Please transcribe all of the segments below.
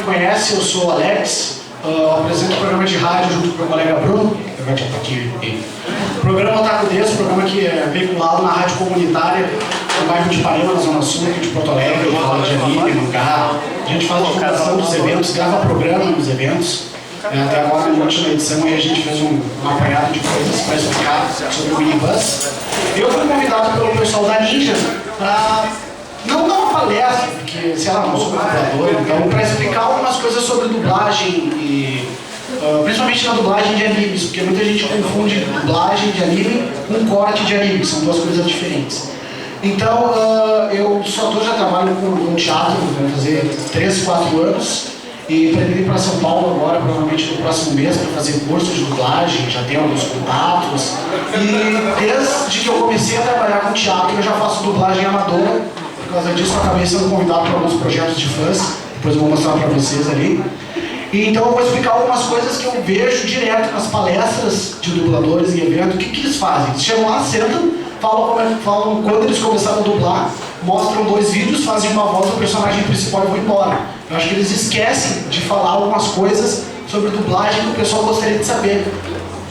conhece, eu sou o Alex, apresento o programa de rádio junto com o meu colega Bruno. O programa Otaku Deus, um programa que é veiculado na rádio comunitária no bairro de Ipanema, na Zona Sul, aqui de Porto Alegre, fala de anime, mangá. A gente faz a divulgação dos eventos, grava programa nos eventos. Até agora, na última edição, a gente fez um apanhado de coisas para explicar sobre o Minibus. Eu fui convidado pelo pessoal da Ninja para, não dar uma palestra, porque, sei lá, não sou dublador, então, para explicar algumas coisas sobre dublagem e principalmente na dublagem de animes, porque muita gente confunde dublagem de anime com corte de anime, são duas coisas diferentes. Então, eu sou ator, já trabalho com teatro, vou fazer 3, 4 anos. E pretendo ir para São Paulo agora, provavelmente no próximo mês, para fazer curso de dublagem, já tenho alguns contatos. E desde que eu comecei a trabalhar com teatro, eu já faço dublagem amadora. Por causa disso, eu acabei sendo convidado para alguns projetos de fãs. Depois eu vou mostrar para vocês ali. E então eu vou explicar algumas coisas que eu vejo direto nas palestras de dubladores em evento. O que eles fazem? Eles chegam lá, sentam, falam quando eles começaram a dublar, mostram 2 vídeos, fazem uma voz do personagem principal e vão embora. Eu acho que eles esquecem de falar algumas coisas sobre dublagem que o pessoal gostaria de saber.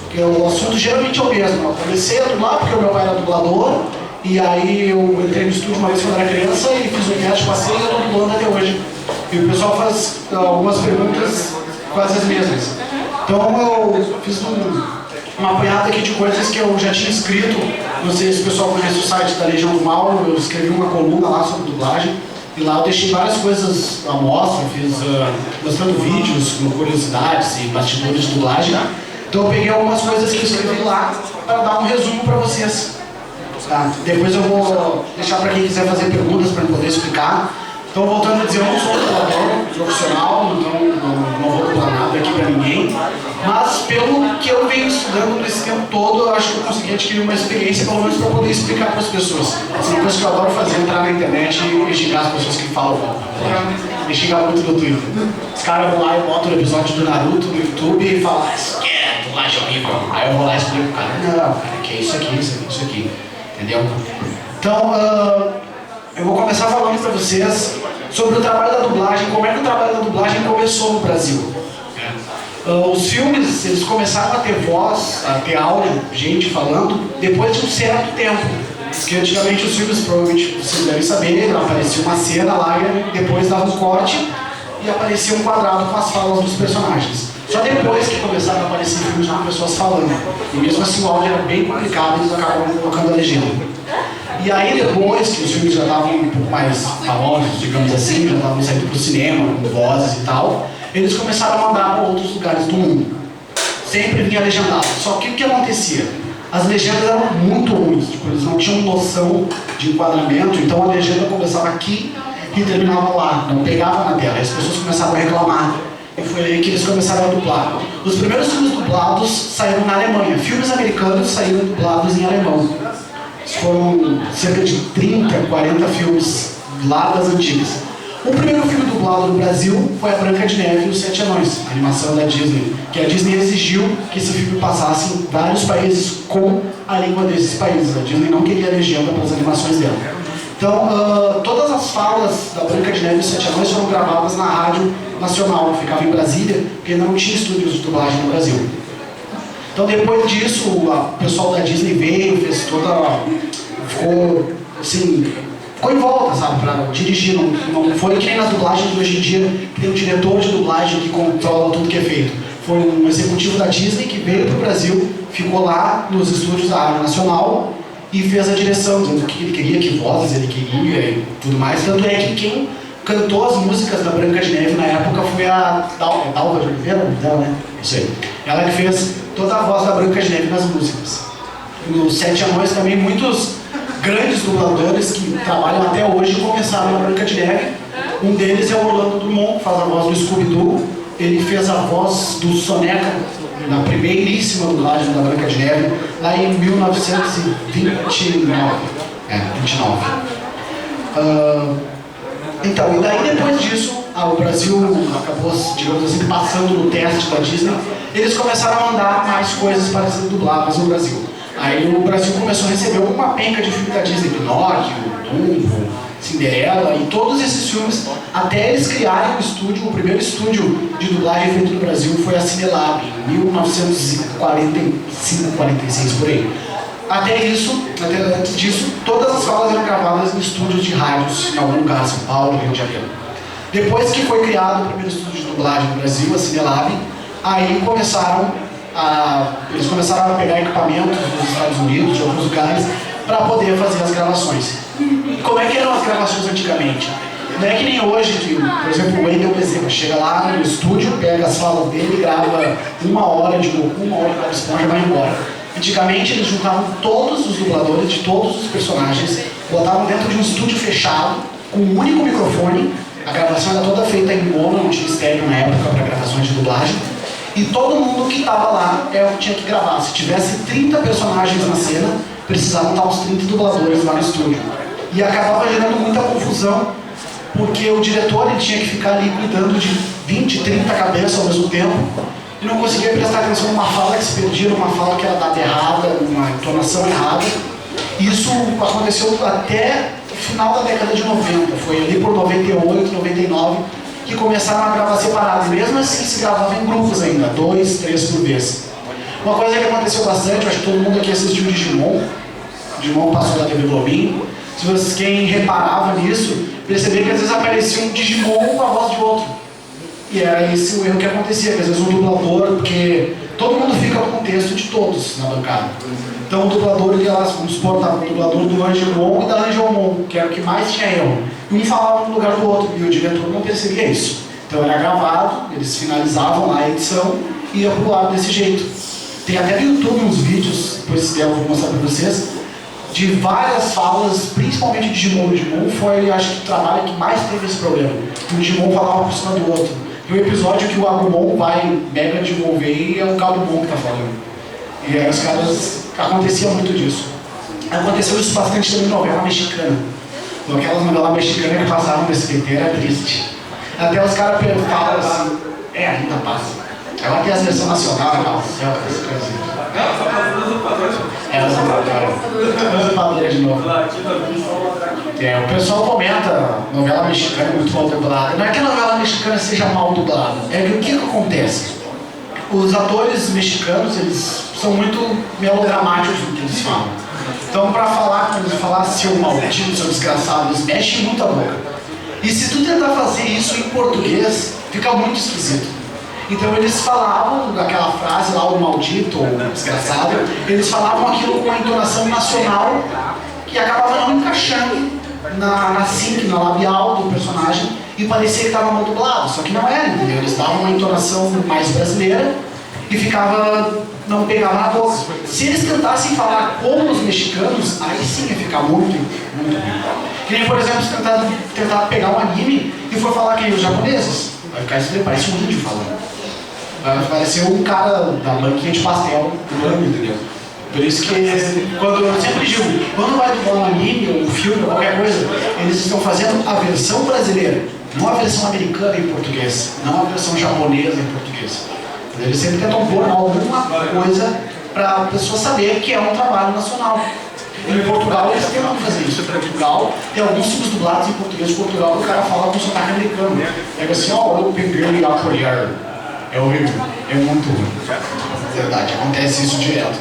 Porque o assunto geralmente é o mesmo. Eu comecei a dublar porque o meu pai era dublador, e aí eu entrei no estúdio uma vez quando era criança e fiz um teste, passei e eu estou dublando até hoje. E o pessoal faz algumas perguntas quase as mesmas. Então eu fiz uma apanhada aqui de coisas que eu já tinha escrito. Não sei se o pessoal conhece o site da Legião do Mal, eu escrevi uma coluna lá sobre dublagem. E lá eu deixei várias coisas à mostra, fiz mostrando vídeos, com curiosidades e bastidores de dublagem. Então eu peguei algumas coisas que eu escrevi lá para dar um resumo para vocês. Tá? Depois eu vou deixar para quem quiser fazer perguntas para poder explicar. Então, voltando a dizer, eu não sou dublador profissional, então não vou dublar nada aqui para ninguém. Mas pelo que eu venho estudando nesse tempo todo, eu acho que eu consegui adquirir uma experiência, pelo menos para poder explicar para as pessoas. É uma coisa que eu adoro fazer, entrar na internet e xingar as pessoas que falam. E xingar muito no Twitter. Os caras vão lá e botam o episódio do Naruto no YouTube e falam, isso aqui é dublagem horrível. Aí eu vou lá e explico pro cara, não, cara, que é isso aqui, isso aqui. Entendeu? Então, eu vou começar falando para vocês sobre o trabalho da dublagem, como é que o trabalho da dublagem começou no Brasil. Os filmes, eles começaram a ter voz, a ter áudio, gente falando, depois de um certo tempo. Porque antigamente os filmes, provavelmente vocês devem saber, aparecia uma cena lá e depois dava um corte e aparecia um quadrado com as falas dos personagens. Só depois que começaram a aparecer filmes com pessoas falando. E mesmo assim o áudio era bem complicado e eles acabaram colocando a legenda. E aí depois que os filmes já estavam um pouco mais famosos, digamos assim, já estavam saindo para o cinema, com vozes e tal, eles começaram a mandar para outros lugares do mundo. Sempre vinha legendado. Só que o que acontecia? As legendas eram muito ruins, tipo, eles não tinham noção de enquadramento, então a legenda começava aqui e terminava lá, não pegava na tela. E as pessoas começaram a reclamar. E foi aí que eles começaram a dublar. Os primeiros filmes dublados saíram na Alemanha. Filmes americanos saíram dublados em alemão. Foram cerca de 30, 40 filmes lá das antigas. O primeiro filme dublado no Brasil foi A Branca de Neve e os Sete Anões, a animação da Disney, que a Disney exigiu que esse filme passasse em vários países com a língua desses países. A Disney não queria legenda para as animações dela. Então, todas as falas da Branca de Neve e os Sete Anões foram gravadas na Rádio Nacional, que ficava em Brasília, porque ainda não tinha estúdios de dublagem no Brasil. Então depois disso, o pessoal da Disney veio, fez toda... ficou assim... ficou em volta, sabe, para dirigir. Não foi que nem nas dublagens de hoje em dia, que tem um diretor de dublagem que controla tudo que é feito. Foi um executivo da Disney que veio para o Brasil, ficou lá nos estúdios da Rádio Nacional e fez a direção, dizendo o que ele queria, que vozes ele queria e tudo mais. Tanto é que quem cantou as músicas da Branca de Neve na época foi a Dalva de Oliveira, né? Isso aí. Ela que fez toda a voz da Branca de Neve nas músicas. Nos Sete Anões também, muitos grandes dubladores que trabalham até hoje começaram na Branca de Neve. Um deles é o Orlando Drummond, que faz a voz do Scooby-Doo. Ele fez a voz do Soneca na primeiríssima dublagem da Branca de Neve, lá em 1929. 29. Então, e daí depois disso, o Brasil acabou, digamos assim, passando no teste da Disney. Eles começaram a mandar mais coisas para ser dubladas no Brasil. Aí o Brasil começou a receber uma penca de filme da Disney, Pinóquio, Dumbo, Cinderela e todos esses filmes, até eles criarem um estúdio. O primeiro estúdio de dublagem feito no Brasil foi a Cinelab, em 1945, 46, por aí. Até antes disso, todas as falas eram gravadas em estúdios de rádios, em algum lugar, São Paulo, Rio de Janeiro. Depois que foi criado o primeiro estúdio de dublagem no Brasil, a Cinelab, aí eles começaram a pegar equipamentos dos Estados Unidos, de alguns lugares, para poder fazer as gravações. E como é que eram as gravações antigamente? Não é que nem hoje, que, por exemplo, o Wendel Bezerra chega lá no estúdio, pega as falas dele, grava 1 hora de Goku, 1 hora de Bob Esponja e vai embora. Antigamente eles juntavam todos os dubladores de todos os personagens, botavam dentro de um estúdio fechado, com um único microfone. A gravação era toda feita em mono, não tinha estéreo na época para gravações de dublagem. E todo mundo que estava lá tinha que gravar. Se tivesse 30 personagens na cena, precisavam estar os 30 dubladores lá no estúdio. E acabava gerando muita confusão, porque o diretor ele tinha que ficar ali cuidando de 20, 30 cabeças ao mesmo tempo e não conseguia prestar atenção numa fala que se perdia, numa fala que era dada errada, numa entonação errada. Isso aconteceu até o final da década de 90, foi ali por 98, 99, que começaram a gravar separado. Mesmo assim se gravava em grupos ainda, 2, 3 por vez. Uma coisa que aconteceu bastante, acho que todo mundo aqui assistiu o Digimon. Digimon passou da TV Globinho. Se vocês, quem reparava nisso, percebia que às vezes aparecia um Digimon com a voz de outro. E era esse o erro que acontecia, que às vezes um dublador, porque todo mundo fica com o texto de todos na bancada. Então o dublador, vamos supor, o dublador do Angelmon e da Angelmon, que era o que mais tinha erro. E um falava no lugar do outro, e o diretor não percebia isso. Então era gravado, eles finalizavam lá a edição e ia pro lado desse jeito. Tem até no YouTube uns vídeos, depois se der eu vou mostrar para vocês, de várias falas, principalmente de Digimon. O Digimon foi, acho que, o trabalho que mais teve esse problema. O Digimon falava por cima do outro. Tem um episódio que o Agumon vai mega desenvolver e é o Gabumon que tá falando. E aí os caras, acontecia muito disso. Aconteceu isso bastante também em novela mexicana. Aquelas novelas mexicanas que passavam no SBT era triste. Até os caras falam assim, ainda passa. Agora tem a versão nacional, céu, essas coisas. Usa padrão de novo. O pessoal comenta, novela mexicana é muito mal dublada. Não é que a novela mexicana seja mal dublada, é que o que acontece? Os atores mexicanos, eles são muito melodramáticos no que eles falam. Então, para falar, quando eles falam seu maldito, seu desgraçado, eles mexem muito a boca. E se tu tentar fazer isso em português, fica muito esquisito. Então eles falavam aquela frase lá, o maldito ou o desgraçado, eles falavam aquilo com uma entonação nacional que acabava não encaixando na sync, na labial do personagem e parecia que estava mal dublado, só que não era, entendeu? Eles davam uma entonação mais brasileira e não pegava na boca. Se eles tentassem falar como os mexicanos, aí sim ia ficar muito ruim. Que nem, por exemplo, se tentar pegar um anime e for falar que os japoneses, vai ficar isso, parece um índio falando. Vai parecer um cara da banquinha de pastel dublando, entendeu? Por isso que, quando eu sempre digo, quando vai dublar um anime, ou um filme, ou qualquer coisa, eles estão fazendo a versão brasileira, não a versão americana em português, não a versão japonesa em português. Eles sempre tentam pôr alguma coisa para a pessoa saber que é um trabalho nacional. E em Portugal eles tentam fazer isso. Em Portugal tem alguns filmes dublados em português de Portugal que o cara fala com sotaque americano. Pega assim, eu peguei a colher. É horrível, é muito ruim. Verdade, acontece isso direto.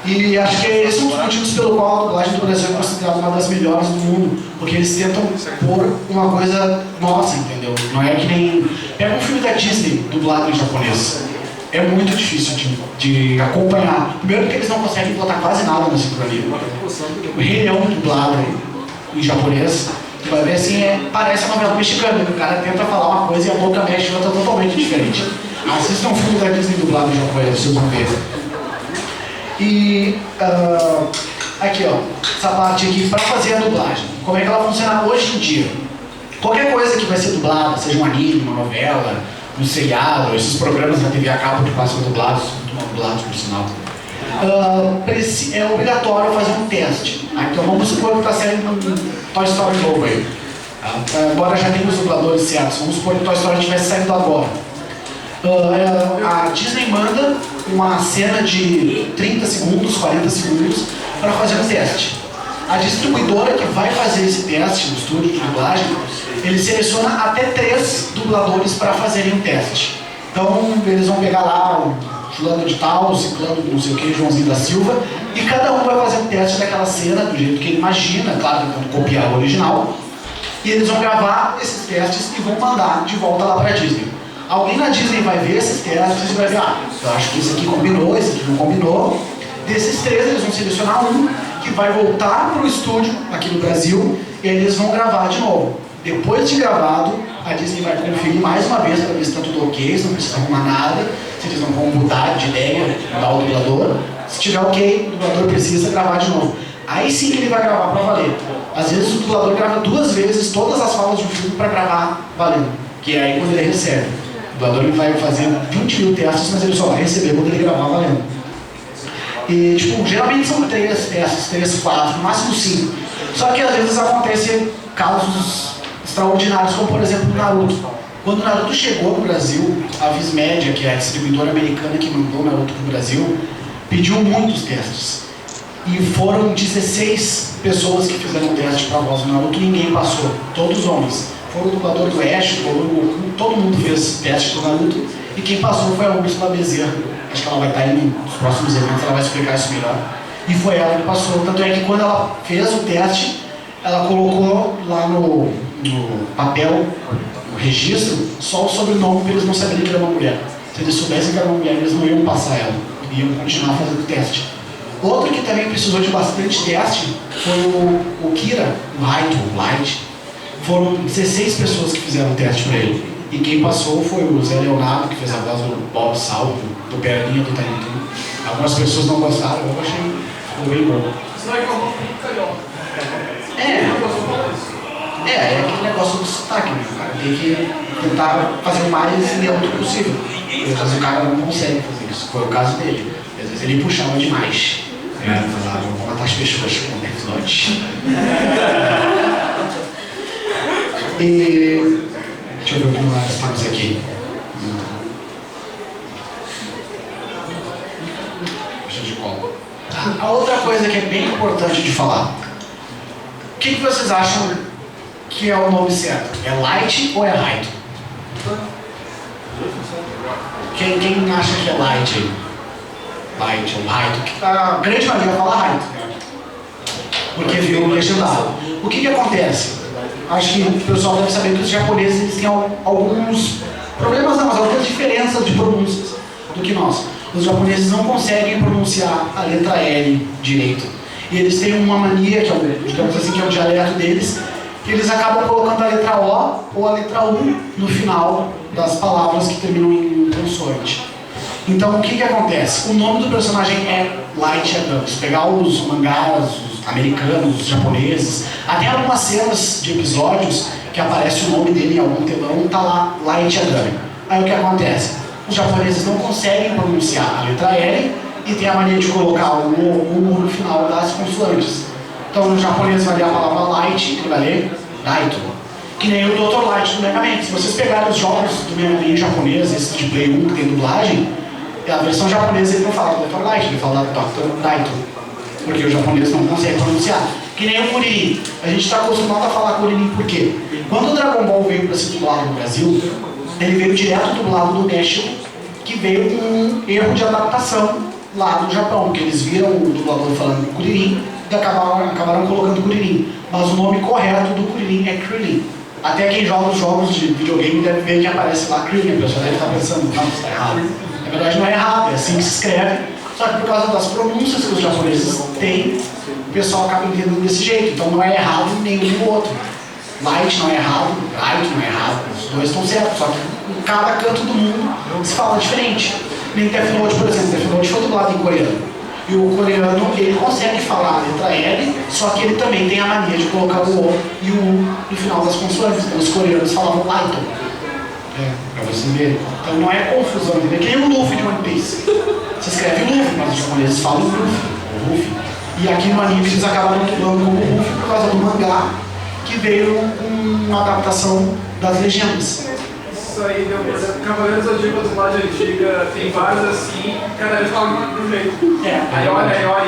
E acho que esse é um dos motivos pelo qual a dublagem do Brasil é considerada uma das melhores do mundo, porque eles tentam pôr uma coisa nossa, entendeu? Não é que nem... Pega um filme da Disney dublado em japonês. É muito difícil de acompanhar. Primeiro porque eles não conseguem botar quase nada na sincronia. O Rei Leão dublado em japonês, tu vai ver assim, parece uma novela mexicana, que o cara tenta falar uma coisa e a boca mexe outra totalmente diferente. Assistam um filme da Disney dublado em japonês, vocês vão ver. E aqui ó, essa parte aqui para fazer a dublagem. Como é que ela funciona hoje em dia? Qualquer coisa que vai ser dublada, seja um anime, uma novela, um seriado, esses programas da TV a cabo que passam dublados, muito mal dublados por sinal, é obrigatório fazer um teste. Então vamos supor que está saindo um Toy Story novo aí. Agora já tem os dubladores certos, vamos supor que o Toy Story estivesse saindo agora. A Disney manda uma cena de 30 segundos, 40 segundos para fazer um teste. A distribuidora que vai fazer esse teste no estúdio de dublagem, ele seleciona até 3 dubladores para fazerem o teste. Então, eles vão pegar lá o fulano de tal, o ciclano não sei o que, Joãozinho da Silva, e cada um vai fazer um teste daquela cena do jeito que ele imagina, claro, tentando copiar o original, e eles vão gravar esses testes e vão mandar de volta lá para a Disney. Alguém na Disney vai ver esses testes e vai ver, eu acho que esse aqui combinou, esse aqui não combinou. Desses 3, eles vão selecionar um que vai voltar para o estúdio aqui no Brasil e eles vão gravar de novo. Depois de gravado, a Disney vai conferir mais uma vez para ver se está tudo ok, se não precisa arrumar nada, se eles não vão mudar de ideia, mudar o dublador. Se tiver ok, o dublador precisa gravar de novo. Aí sim que ele vai gravar para valer. Às vezes o dublador grava 2 vezes todas as falas do filme para gravar valendo, que é aí quando ele recebe. O dublador ele vai fazer 20 mil testes, mas ele só vai receber quando ele gravar valendo. E, tipo, geralmente são 3 testes, 3, 4, no máximo 5. Só que às vezes acontecem casos extraordinários, como por exemplo o Naruto. Quando o Naruto chegou no Brasil, a Vismedia, que é a distribuidora americana que mandou o Naruto para o Brasil, pediu muitos testes. E foram 16 pessoas que fizeram o teste para a voz do Naruto, ninguém passou, todos homens. Foram o dublador do Ash, o Goku, todo mundo fez teste do Naruto, e quem passou foi a Úrsula Bezerra. Acho que ela vai estar aí nos próximos eventos, ela vai explicar isso melhor. E foi ela que passou, tanto é que quando ela fez o teste, ela colocou lá no papel, no registro, só o sobrenome para eles não saberem que era uma mulher. Se eles soubessem que era uma mulher, eles não iam passar ela, iam continuar fazendo o teste. Outro que também precisou de bastante teste foi o Kira, o Raito, o Light. Foram 16 pessoas que fizeram o teste para ele. E quem passou foi o Zé Leonardo, que fez a voz do Bob Salvo, do Perninha, do Tiny Toon. Algumas pessoas não gostaram, eu achei que ficou bem bom. É aquele negócio do sotaque, né? O cara tem que tentar fazer o mais neutro possível. Às vezes o cara não consegue fazer isso, foi o caso dele. Às vezes ele puxava demais. Falava, vou matar as pessoas com o Death Note. E deixa eu ver o que mais temos aqui. Deixa de cola. A outra coisa que é bem importante de falar. O que vocês acham que é o nome certo? É Light ou é Raito? Quem acha que é Light aí? Light ou Raito? A grande maioria fala Raito, porque viu o legendado. O que acontece? Acho que o pessoal deve saber que os japoneses eles têm alguns problemas, não, mas algumas diferenças de pronúncias do que nós. Os japoneses não conseguem pronunciar a letra L direito. E eles têm uma mania, que é digamos assim, que é o dialeto deles, que eles acabam colocando a letra O ou a letra U no final das palavras que terminam em consoante. Então, o que acontece? O nome do personagem é Light Yagami. Se pegar os mangás, os americanos, os japoneses, até algumas cenas de episódios que aparece o nome dele em algum telão, tá lá Light Yagami. Aí o que acontece? Os japoneses não conseguem pronunciar a letra L e tem a mania de colocar o U no final das consoantes. Então, no japonês vai ler a palavra Light, ele vai ler Daito. Que nem o Dr. Light do Mega Man. Se vocês pegarem os jogos do Mega Man em japonês, esse de Play 1 que tem dublagem, a versão japonesa ele não fala Dr. Light, ele fala Dr. Daito. Porque o japonês não consegue pronunciar. Que nem o Kuririn. A gente está acostumado a falar Kuririn por quê? Quando o Dragon Ball veio para ser dublado no Brasil, ele veio direto dublado do México, que veio com um erro de adaptação lá no Japão, porque eles viram o dublador falando Kuririn e acabaram colocando Kuririn. Mas o nome correto do Kuririn é Krillin. Até quem joga os jogos de videogame deve ver que aparece lá Krillin, a pessoa deve estar pensando, não, está errado. Na verdade não é errado, é assim que se escreve, só que por causa das pronúncias que os japoneses têm, o pessoal acaba entendendo desse jeito. Então não é errado nenhum do outro. Light não é errado, Light não é errado, os dois estão certos, só que em cada canto do mundo se fala diferente. Nem Death Note, por exemplo, Death Note foi dublado em coreano. E o coreano, ele consegue falar a letra L, só que ele também tem a mania de colocar o O e o U no final das consoantes. Então os coreanos falavam Light. Pra você ver. Então não é confusão, entendeu? Que nem o Luffy de One Piece. Você escreve Luffy, mas os japoneses falam Luffy. E aqui no anime eles acabaram dublando como Luffy por causa do mangá, que veio com uma adaptação das legendas. Isso aí deu problema. Cavaleiros da Zodíaco, dublagem antiga, tem vários assim, cada vez fala de um jeito. Aí olha.